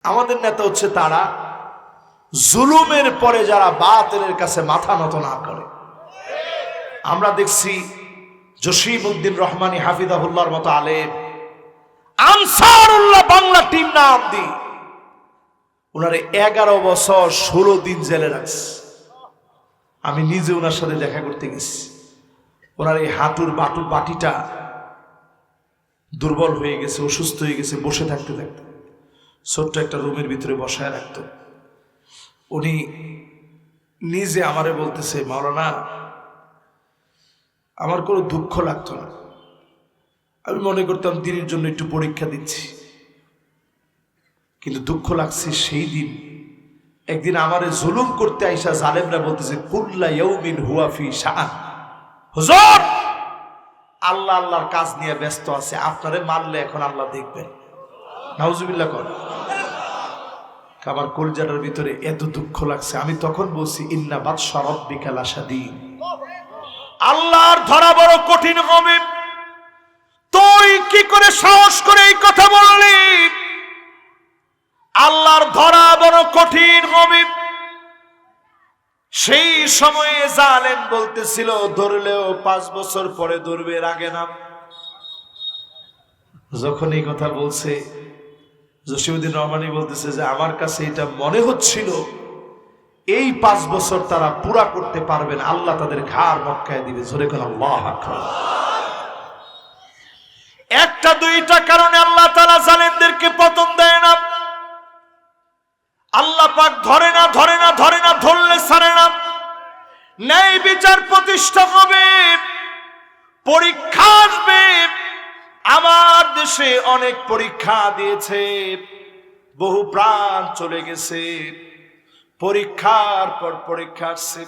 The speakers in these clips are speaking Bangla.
আমাদের নেতা হচ্ছে তারা জুলুমের পরে যারা বাতিলের কাছে মাথা নত না করে। আমরা দেখছি জসিমউদ্দিন রহমানী হাফিজাহুল্লাহর মতো আলেম, আনসারুল্লাহ বাংলা টিম নাম দি, ওনারে 11 বছর 16 দিন জেলে রাখছে। আমি নিজে ওনার সাথে দেখা করতে গেছি। ওনার এই হাঁটুর বাটিটা দুর্বল হয়ে গেছে, অসুস্থ হয়ে গেছে, বসে থাকতে থাকতে ছোট্ট একটা রুমের ভিতরে বসায় রাখত। উনি নিজে আমারে বলতেছে, মাওলানা আমার কোনো দুঃখ লাগতো না, আমি মনে করতাম দিনের জন্য একটু পরীক্ষা দিচ্ছি, কিন্তু দুঃখ লাগছে সেই দিন একদিন আমারে জুলুম করতে আইসা জালেমরা বলতেছে কুল্লা ইয়াউমিন হুয়া ফি শাআন, হুজুর আল্লাহ আল্লাহর কাজ নিয়ে ব্যস্ত আছে, আপনারে মারলে এখন আল্লাহ দেখবেন। নাউজুবিল্লাহ কর। আমার কলজাটার ভিতরে এত দুঃখ লাগছে। আমি তখন বলছি ইন্না বাতশা রাব্বিকা লাশাদীদ, আল্লাহর ধরা বড় কঠিন হবে। তুই কি করে সাহস করে এই কথা বললি? আল্লাহর ধরা বড় কঠিন হবে। সেই সময়ে জালেম বলতেছিল ধরলেও 5 বছর পরে ধরবে, আগে না। যখন এই কথা বলছে জসিমউদ্দিন রহমানী বলতেছে যে আমার কাছে এটা মনে হচ্ছিল এই 5 বছর তারা পুরা করতে পারবেন, আল্লাহ তাদের ঘাড় মক্কায় দিবে। জোরে কোন আল্লাহু আকবার। একটা দুইটা কারণে আল্লাহ তাআলা জালেমদেরকে পতন দেয় না। আল্লাহ পাক ধরে না ধরলে ছাড়ে না। ন্যায় বিচার প্রতিষ্ঠা হবে, পরীক্ষা আসবে। আমার দেশে অনেক পরীক্ষা দিয়েছে, বহু প্রাণ চলে গেছে, পরীক্ষার পর পরীক্ষা আসছে।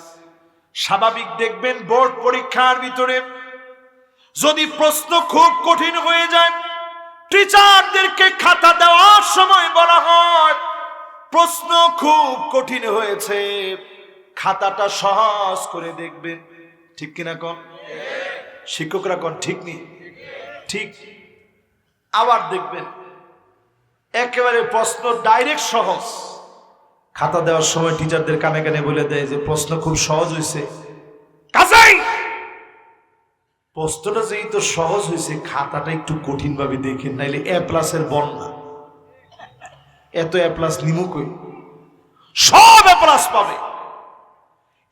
স্বাভাবিক দেখবেন বোর্ড পরীক্ষার ভিতরে যদি প্রশ্ন খুব কঠিন হয়ে যায়, টিচারদেরকে খাতা দেওয়ার সময় বলা হয় প্রশ্ন খুব কঠিন হয়েছে, খাতাটা সহজ করে দেখবেন। ঠিক কিনা কোন শিক্ষকরা কোন ঠিক নেই? ঠিক। আবার দেখবেন একেবারে প্রশ্ন ডাইরেক্ট সহজ, খাতা দেওয়ার সময় টিচারদের কানে কানে বলে দেয় যে প্রশ্ন খুব সহজ হয়েছে, কাজেই প্রশ্নটা যেই তো সহজ হয়েছে খাতাটা একটু কঠিন ভাবে দেখেন, নাইলে A+-এর বন্যা। এত A+ নিমুকই সব A+ পাবে।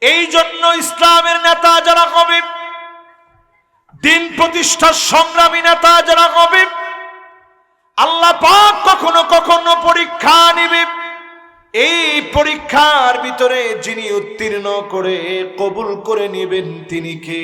এই জন্য ইসলামের নেতা যারা হবে, দিন প্রতিষ্ঠার সংগ্রামী নেতা যারা হবে, আল্লাহ পাক কখনো কখনো পরীক্ষা নিবে। এই পরীক্ষার ভিতরে যিনি উত্তীর্ণ করে কবুল করে নেবেন তিনি কে?